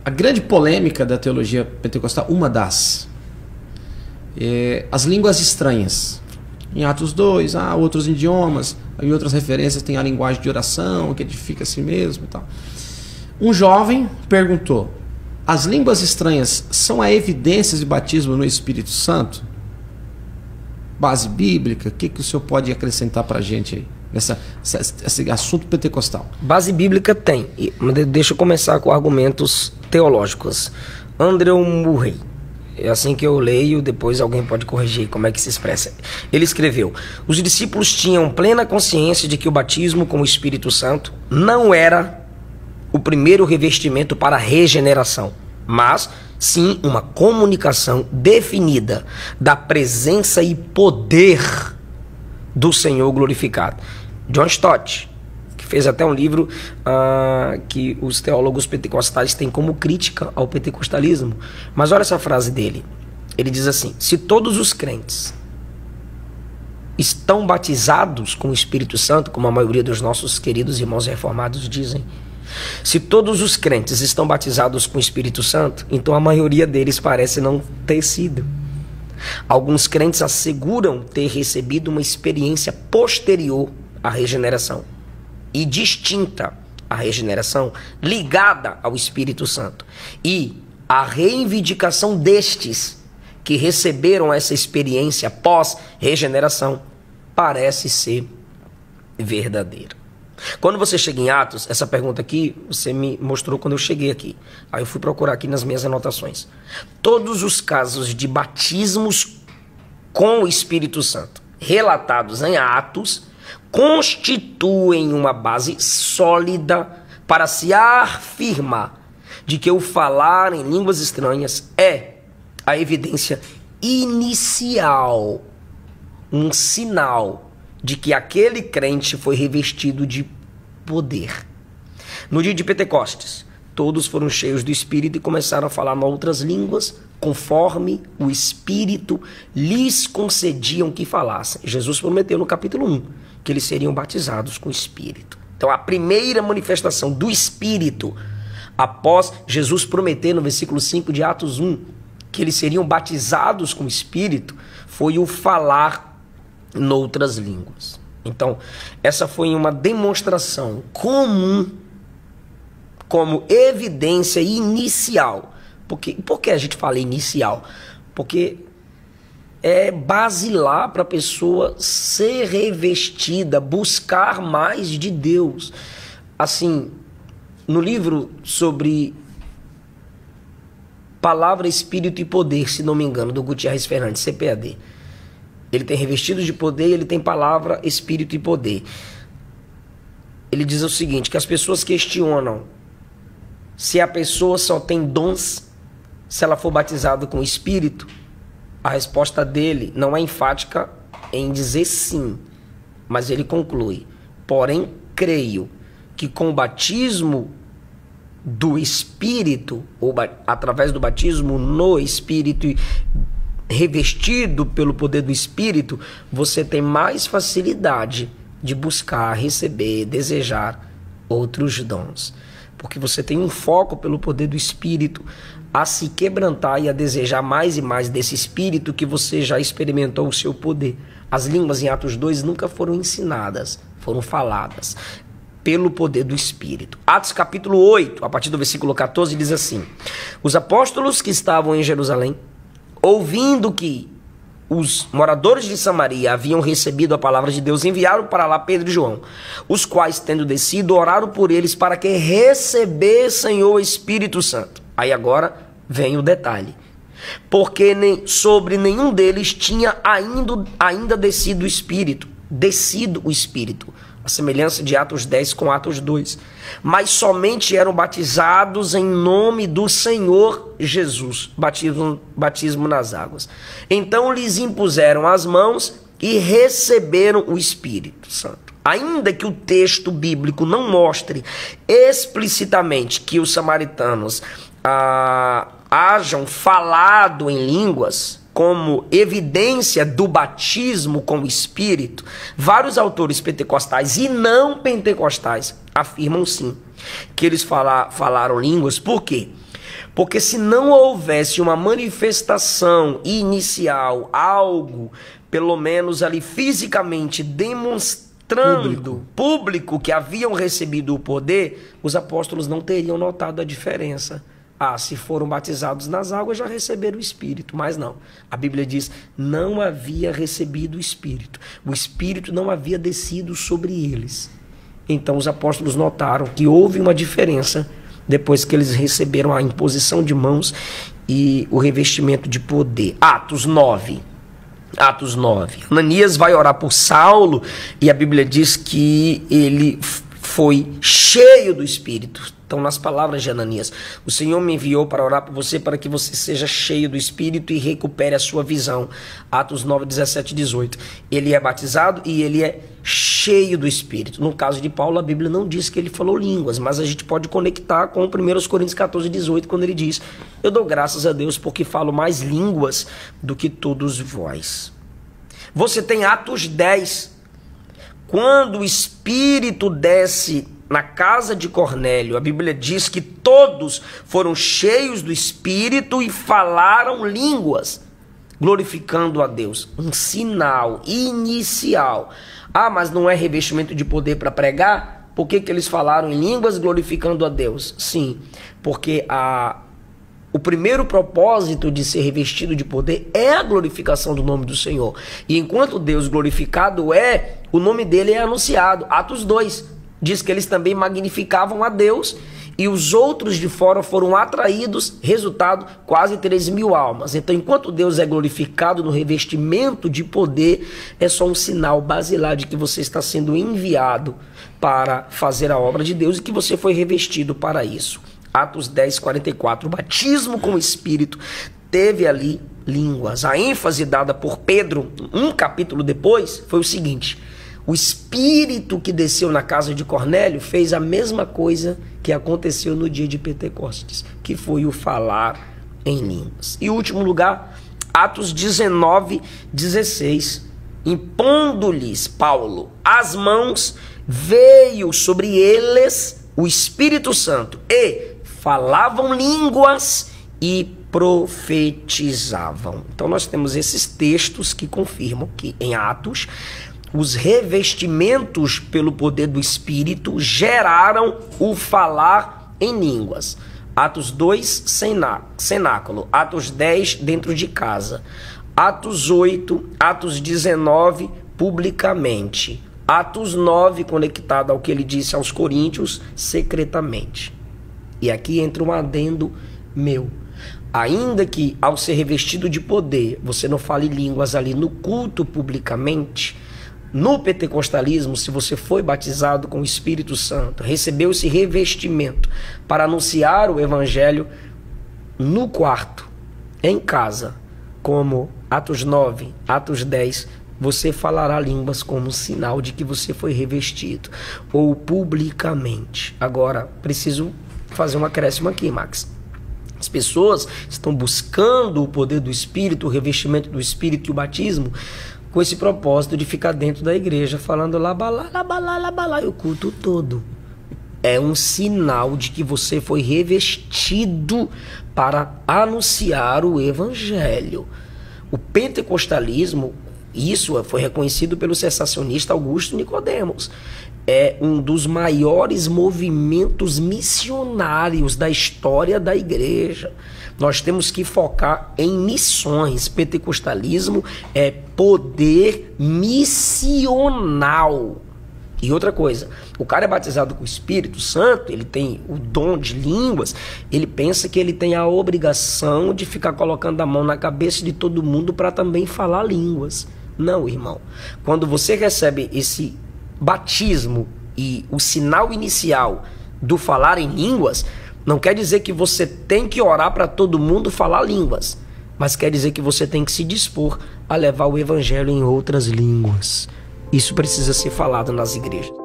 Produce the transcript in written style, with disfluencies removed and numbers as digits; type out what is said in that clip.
A grande polêmica da teologia pentecostal, uma das, as línguas estranhas. Em Atos 2, outros idiomas, em outras referências tem a linguagem de oração, que edifica a si mesmo e tal. Um jovem perguntou: as línguas estranhas são a evidência de batismo no Espírito Santo? Base bíblica, o que o senhor pode acrescentar para a gente aí, nesse assunto pentecostal? Base bíblica tem. Deixa eu começar com argumentos teológicos. Andrew Murray, é assim que eu leio, depois alguém pode corrigir como é que se expressa. Ele escreveu: os discípulos tinham plena consciência de que o batismo com o Espírito Santo não era o primeiro revestimento para a regeneração, mas sim uma comunicação definida da presença e poder do Senhor glorificado. John Stott, que fez até um livro que os teólogos pentecostais têm como crítica ao pentecostalismo. Mas olha essa frase dele. Ele diz assim: se todos os crentes estão batizados com o Espírito Santo, como a maioria dos nossos queridos irmãos reformados dizem, se todos os crentes estão batizados com o Espírito Santo, então a maioria deles parece não ter sido. Alguns crentes asseguram ter recebido uma experiência posterior à regeneração e distinta à regeneração, ligada ao Espírito Santo. E a reivindicação destes que receberam essa experiência pós-regeneração parece ser verdadeira. Quando você chega em Atos, essa pergunta aqui, você me mostrou quando eu cheguei aqui. Aí eu fui procurar aqui nas minhas anotações. Todos os casos de batismos com o Espírito Santo relatados em Atos constituem uma base sólida para se afirmar de que o falar em línguas estranhas é a evidência inicial, um sinal de que aquele crente foi revestido de poder. No dia de Pentecostes, todos foram cheios do Espírito e começaram a falar em outras línguas, conforme o Espírito lhes concediam que falassem. Jesus prometeu no capítulo 1 que eles seriam batizados com o Espírito. Então a primeira manifestação do Espírito, após Jesus prometer no versículo 5 de Atos 1 que eles seriam batizados com o Espírito, foi o falar noutras línguas. Então, essa foi uma demonstração comum como evidência inicial. Por que a gente fala inicial? Porque é basilar para a pessoa ser revestida, buscar mais de Deus. Assim, no livro sobre Palavra, Espírito e Poder, se não me engano, do Gutierrez Fernandes, CPAD, ele tem revestido de poder e ele tem palavra, espírito e poder. Ele diz o seguinte, que as pessoas questionam se a pessoa só tem dons se ela for batizada com o Espírito. A resposta dele não é enfática em dizer sim, mas ele conclui: porém, creio que com o batismo do Espírito, ou através do batismo no Espírito e revestido pelo poder do Espírito, você tem mais facilidade de buscar, receber, desejar outros dons. Porque você tem um foco pelo poder do Espírito a se quebrantar e a desejar mais e mais desse Espírito que você já experimentou o seu poder. As línguas em Atos 2 nunca foram ensinadas, foram faladas pelo poder do Espírito. Atos capítulo 8, a partir do versículo 14, diz assim: os apóstolos que estavam em Jerusalém, ouvindo que os moradores de Samaria haviam recebido a palavra de Deus, enviaram para lá Pedro e João, os quais, tendo descido, oraram por eles para que recebessem o Espírito Santo. Aí agora vem o detalhe. Porque sobre nenhum deles tinha ainda descido o Espírito, a semelhança de Atos 10 com Atos 2, mas somente eram batizados em nome do Senhor Jesus, batismo nas águas. Então lhes impuseram as mãos e receberam o Espírito Santo. Ainda que o texto bíblico não mostre explicitamente que os samaritanos hajam falado em línguas como evidência do batismo com o Espírito, vários autores pentecostais e não pentecostais afirmam sim que eles falaram línguas. Por quê? Porque se não houvesse uma manifestação inicial, algo, pelo menos ali fisicamente, demonstrando público que haviam recebido o poder, os apóstolos não teriam notado a diferença. Se foram batizados nas águas, já receberam o Espírito. Mas não. A Bíblia diz, não havia recebido o Espírito. O Espírito não havia descido sobre eles. Então os apóstolos notaram que houve uma diferença depois que eles receberam a imposição de mãos e o revestimento de poder. Atos 9. Ananias vai orar por Saulo e a Bíblia diz que ele foi cheio do Espírito. Então, nas palavras de Ananias, o Senhor me enviou para orar por você, para que você seja cheio do Espírito e recupere a sua visão. Atos 9, 17 e 18. Ele é batizado e ele é cheio do Espírito. No caso de Paulo, a Bíblia não diz que ele falou línguas, mas a gente pode conectar com 1 Coríntios 14, 18, quando ele diz, eu dou graças a Deus porque falo mais línguas do que todos vós. Você tem Atos 10, quando o Espírito desce na casa de Cornélio, a Bíblia diz que todos foram cheios do Espírito e falaram línguas, glorificando a Deus. Um sinal inicial. Mas não é revestimento de poder para pregar? Por que eles falaram em línguas glorificando a Deus? Sim, porque o primeiro propósito de ser revestido de poder é a glorificação do nome do Senhor. E enquanto Deus glorificado o nome dele é anunciado. Atos 2 diz que eles também magnificavam a Deus e os outros de fora foram atraídos, resultado, quase 3.000 almas. Então, enquanto Deus é glorificado no revestimento de poder, é só um sinal basilar de que você está sendo enviado para fazer a obra de Deus e que você foi revestido para isso. Atos 10, 44. O batismo com o Espírito teve ali línguas. A ênfase dada por Pedro, um capítulo depois, foi o seguinte: o Espírito que desceu na casa de Cornélio fez a mesma coisa que aconteceu no dia de Pentecostes, que foi o falar em línguas. E último lugar, Atos 19, 16. Impondo-lhes Paulo as mãos, veio sobre eles o Espírito Santo e falavam línguas e profetizavam. Então nós temos esses textos que confirmam que em Atos os revestimentos pelo poder do Espírito geraram o falar em línguas. Atos 2, cenáculo. Atos 10, dentro de casa. Atos 8, Atos 19, publicamente. Atos 9, conectado ao que ele disse aos coríntios, secretamente. E aqui entra um adendo meu. Ainda que ao ser revestido de poder, você não fale línguas ali no culto publicamente, no pentecostalismo, se você foi batizado com o Espírito Santo, recebeu esse revestimento para anunciar o evangelho no quarto, em casa, como Atos 9, Atos 10, você falará línguas como sinal de que você foi revestido, ou publicamente. Agora, preciso fazer um acréscimo aqui, Max. As pessoas estão buscando o poder do Espírito, o revestimento do Espírito e o batismo, com esse propósito de ficar dentro da igreja falando labalá, labalá, labalá, o culto todo. É um sinal de que você foi revestido para anunciar o evangelho. O pentecostalismo, isso foi reconhecido pelo sensacionista Augusto Nicodemos, é um dos maiores movimentos missionários da história da igreja. Nós temos que focar em missões. Pentecostalismo é poder missional. E outra coisa, o cara é batizado com o Espírito Santo, ele tem o dom de línguas, ele pensa que ele tem a obrigação de ficar colocando a mão na cabeça de todo mundo para também falar línguas. Não, irmão. Quando você recebe esse batismo e o sinal inicial do falar em línguas, não quer dizer que você tem que orar para todo mundo falar línguas, mas quer dizer que você tem que se dispor a levar o evangelho em outras línguas. Isso precisa ser falado nas igrejas.